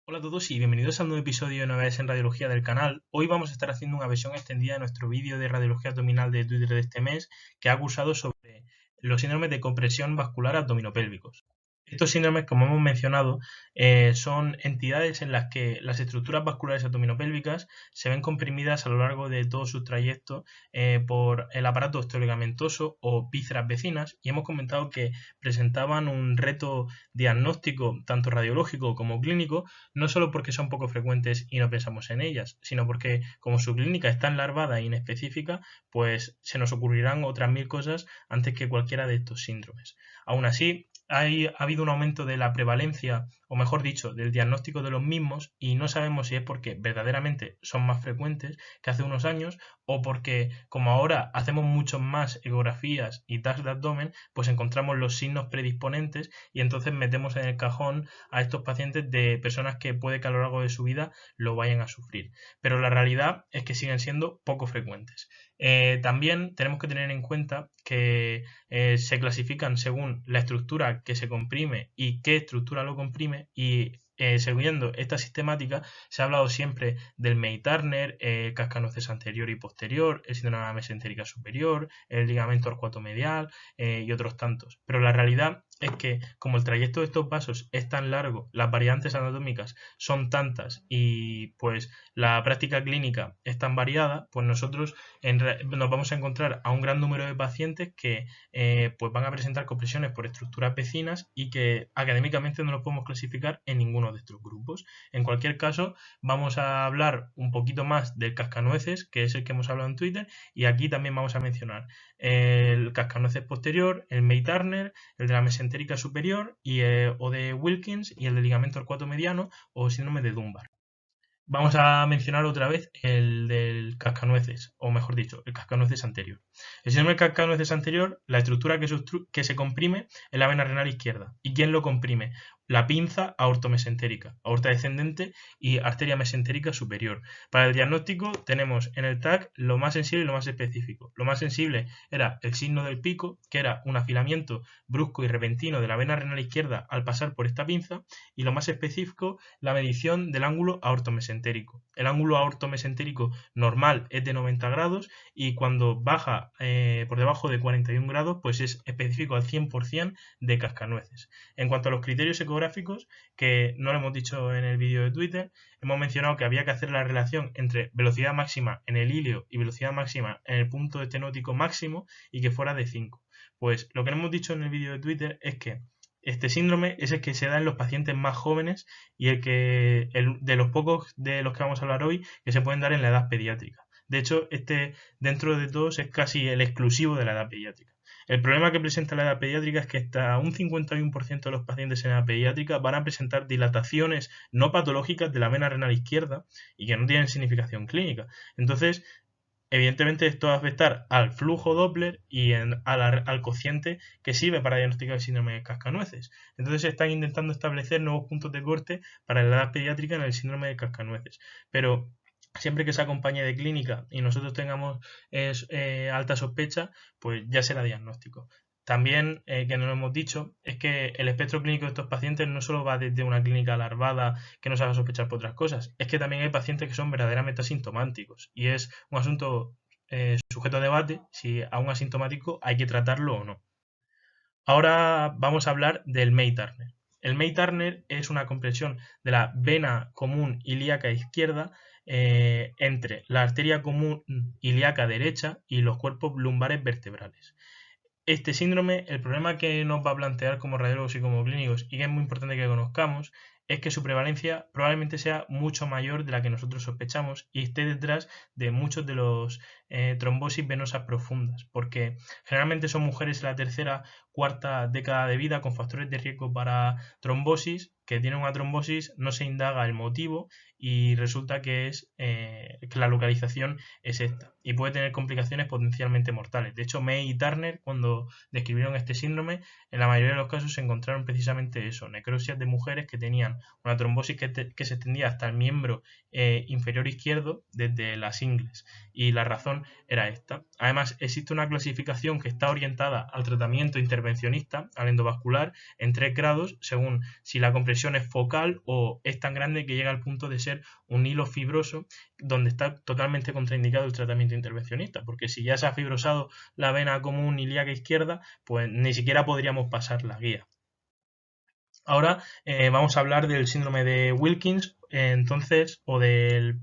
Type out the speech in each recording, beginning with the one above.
Hola a todos y bienvenidos a un nuevo episodio de Novedades en Radiología del canal. Hoy vamos a estar haciendo una versión extendida de nuestro vídeo de radiología abdominal de Twitter de este mes que ha cursado sobre los síndromes de compresión vascular abdominopélvicos. Estos síndromes, como hemos mencionado, son entidades en las que las estructuras vasculares abdominopélvicas se ven comprimidas a lo largo de todo su trayecto por el aparato osteoligamentoso o vísceras vecinas, y hemos comentado que presentaban un reto diagnóstico tanto radiológico como clínico, no solo porque son poco frecuentes y no pensamos en ellas, sino porque como su clínica es tan larvada e inespecífica, pues se nos ocurrirán otras mil cosas antes que cualquiera de estos síndromes. Aún así, ha habido un aumento de la prevalencia, o mejor dicho, del diagnóstico de los mismos, y no sabemos si es porque verdaderamente son más frecuentes que hace unos años, o porque como ahora hacemos mucho más ecografías y TACs de abdomen, pues encontramos los signos predisponentes y entonces metemos en el cajón a estos pacientes de personas que puede que a lo largo de su vida lo vayan a sufrir. Pero la realidad es que siguen siendo poco frecuentes. También tenemos que tener en cuenta que se clasifican según la estructura que se comprime y qué estructura lo comprime, y siguiendo esta sistemática se ha hablado siempre del May-Turner, cascanueces anterior y posterior, el síndrome de la mesentérica superior, el ligamento arcuatomedial y otros tantos. Pero la realidad es que como el trayecto de estos vasos es tan largo, las variantes anatómicas son tantas y pues la práctica clínica es tan variada, pues nosotros nos vamos a encontrar a un gran número de pacientes que pues van a presentar compresiones por estructuras vecinas y que académicamente no los podemos clasificar en ninguno de estos grupos. En cualquier caso, vamos a hablar un poquito más del cascanueces, que es el que hemos hablado en Twitter, y aquí también vamos a mencionar el cascanueces posterior, el May-Turner, el de la mesentérica superior o de Wilkins, y el de ligamento arcuato mediano o síndrome de Dunbar. Vamos a mencionar otra vez el del cascanueces, o mejor dicho, el cascanueces anterior. El síndrome del cascanueces anterior, la estructura que se comprime es la vena renal izquierda. ¿Y quién lo comprime? La pinza aortomesentérica, aorta descendente y arteria mesentérica superior. Para el diagnóstico tenemos en el TAC lo más sensible y lo más específico. Lo más sensible era el signo del pico, que era un afilamiento brusco y repentino de la vena renal izquierda al pasar por esta pinza, y lo más específico, la medición del ángulo aortomesentérico. El ángulo aortomesentérico normal es de 90 grados y cuando baja por debajo de 41 grados, pues es específico al 100% de cascanueces. En cuanto a los criterios ecográficos, que no lo hemos dicho en el vídeo de Twitter, hemos mencionado que había que hacer la relación entre velocidad máxima en el ilio y velocidad máxima en el punto estenótico máximo y que fuera de 5. Pues lo que no hemos dicho en el vídeo de Twitter es que este síndrome es el que se da en los pacientes más jóvenes y de los pocos de los que vamos a hablar hoy que se pueden dar en la edad pediátrica. De hecho, este dentro de todos es casi el exclusivo de la edad pediátrica. El problema que presenta la edad pediátrica es que hasta un 51% de los pacientes en edad pediátrica van a presentar dilataciones no patológicas de la vena renal izquierda y que no tienen significación clínica. Entonces, evidentemente esto va a afectar al flujo Doppler y al cociente que sirve para diagnosticar el síndrome de cascanueces. Entonces se están intentando establecer nuevos puntos de corte para la edad pediátrica en el síndrome de cascanueces. Pero siempre que se acompañe de clínica y nosotros tengamos alta sospecha, pues ya será diagnóstico. También, que no lo hemos dicho, es que el espectro clínico de estos pacientes no solo va desde una clínica larvada que nos haga sospechar por otras cosas, es que también hay pacientes que son verdaderamente asintomáticos y es un asunto sujeto a debate si a un asintomático hay que tratarlo o no. Ahora vamos a hablar del May-Turner. El May-Turner es una compresión de la vena común ilíaca izquierda entre la arteria común ilíaca derecha y los cuerpos lumbares vertebrales. Este síndrome, el problema que nos va a plantear como radiólogos y como clínicos, y que es muy importante que conozcamos, es que su prevalencia probablemente sea mucho mayor de la que nosotros sospechamos y esté detrás de muchos de los trombosis venosas profundas, porque generalmente son mujeres en la tercera, cuarta década de vida con factores de riesgo para trombosis, que tienen una trombosis, no se indaga el motivo y resulta que que la localización es esta y puede tener complicaciones potencialmente mortales. De hecho, May y Turner, cuando describieron este síndrome, en la mayoría de los casos se encontraron precisamente eso, necrosias de mujeres que tenían una trombosis que se extendía hasta el miembro inferior izquierdo desde las ingles. Y la razón compresión era esta. Además, existe una clasificación que está orientada al tratamiento intervencionista, al endovascular, en 3 grados, según si la compresión es focal o es tan grande que llega al punto de ser un hilo fibroso, donde está totalmente contraindicado el tratamiento intervencionista, porque si ya se ha fibrosado la vena común ilíaca izquierda, pues ni siquiera podríamos pasar la guía. Ahora vamos a hablar del síndrome de Wilkins, entonces, o del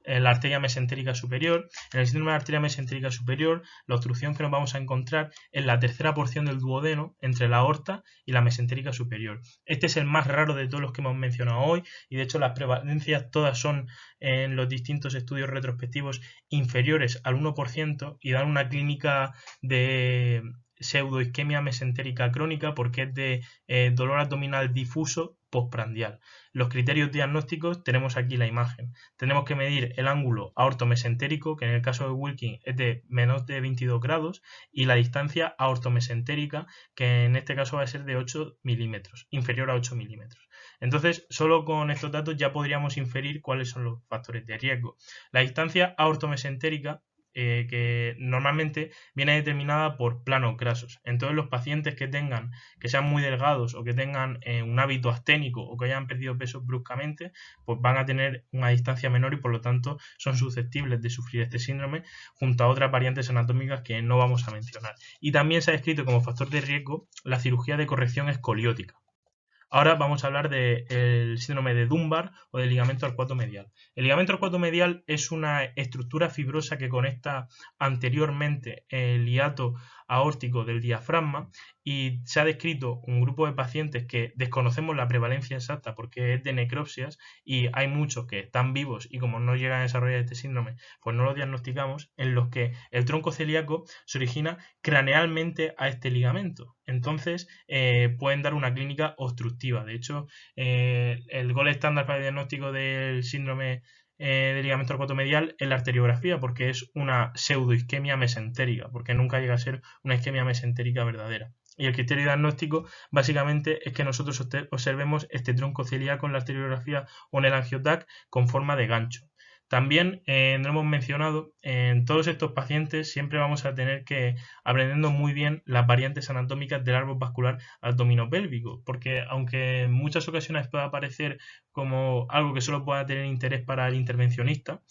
la arteria mesentérica superior. En el síndrome de la arteria mesentérica superior, la obstrucción que nos vamos a encontrar es la tercera porción del duodeno entre la aorta y la mesentérica superior. Este es el más raro de todos los que hemos mencionado hoy y de hecho las prevalencias todas son en los distintos estudios retrospectivos inferiores al 1% y dan una clínica de pseudoisquemia mesentérica crónica porque es de dolor abdominal difuso postprandial. Los criterios diagnósticos tenemos aquí la imagen. Tenemos que medir el ángulo aortomesentérico, que en el caso de Wilkins es de menos de 22 grados, y la distancia aortomesentérica, que en este caso va a ser de 8 milímetros, inferior a 8 milímetros. Entonces, solo con estos datos ya podríamos inferir cuáles son los factores de riesgo. La distancia aortomesentérica que normalmente viene determinada por planos grasos. Entonces los pacientes que sean muy delgados o que tengan un hábito asténico o que hayan perdido peso bruscamente, pues van a tener una distancia menor y por lo tanto son susceptibles de sufrir este síndrome junto a otras variantes anatómicas que no vamos a mencionar. Y también se ha descrito como factor de riesgo la cirugía de corrección escoliótica. Ahora vamos a hablar del síndrome de Dunbar o del ligamento arcuato medial. El ligamento arcuato medial es una estructura fibrosa que conecta anteriormente el hiato aórtico del diafragma y se ha descrito un grupo de pacientes que desconocemos la prevalencia exacta porque es de necropsias y hay muchos que están vivos y como no llegan a desarrollar este síndrome pues no lo diagnosticamos, en los que el tronco celíaco se origina cranealmente a este ligamento. Entonces pueden dar una clínica obstructiva. De hecho, el gol estándar para el diagnóstico del síndrome del ligamento arcuato medial es la arteriografía, porque es una pseudoisquemia mesentérica, porque nunca llega a ser una isquemia mesentérica verdadera. Y el criterio diagnóstico básicamente es que nosotros observemos este tronco celíaco en la arteriografía o en el angiotac con forma de gancho. También, no hemos mencionado, en todos estos pacientes siempre vamos a tener que aprendiendo muy bien las variantes anatómicas del árbol vascular abdominopélvico, porque aunque en muchas ocasiones pueda parecer como algo que solo pueda tener interés para el intervencionista,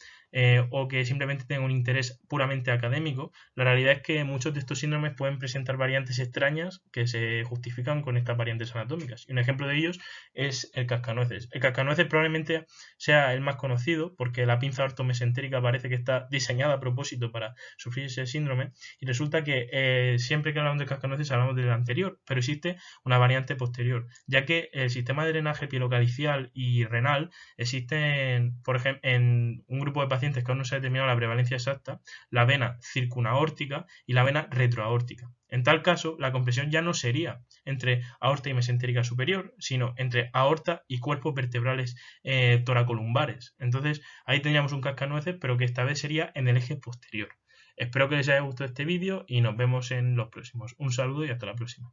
o que simplemente tenga un interés puramente académico, la realidad es que muchos de estos síndromes pueden presentar variantes extrañas que se justifican con estas variantes anatómicas. Y un ejemplo de ellos es el cascanueces. El cascanueces probablemente sea el más conocido porque la pinza ortomesentérica parece que está diseñada a propósito para sufrir ese síndrome y resulta que siempre que hablamos de cascanueces hablamos del anterior, pero existe una variante posterior, ya que el sistema de drenaje pielocalicial y renal existen, por ejemplo, en un grupo de pacientes que aún no se ha determinado la prevalencia exacta, la vena circunaórtica y la vena retroaórtica. En tal caso, la compresión ya no sería entre aorta y mesentérica superior, sino entre aorta y cuerpos vertebrales toracolumbares. Entonces, ahí teníamos un cascanueces, pero que esta vez sería en el eje posterior. Espero que les haya gustado este vídeo y nos vemos en los próximos. Un saludo y hasta la próxima.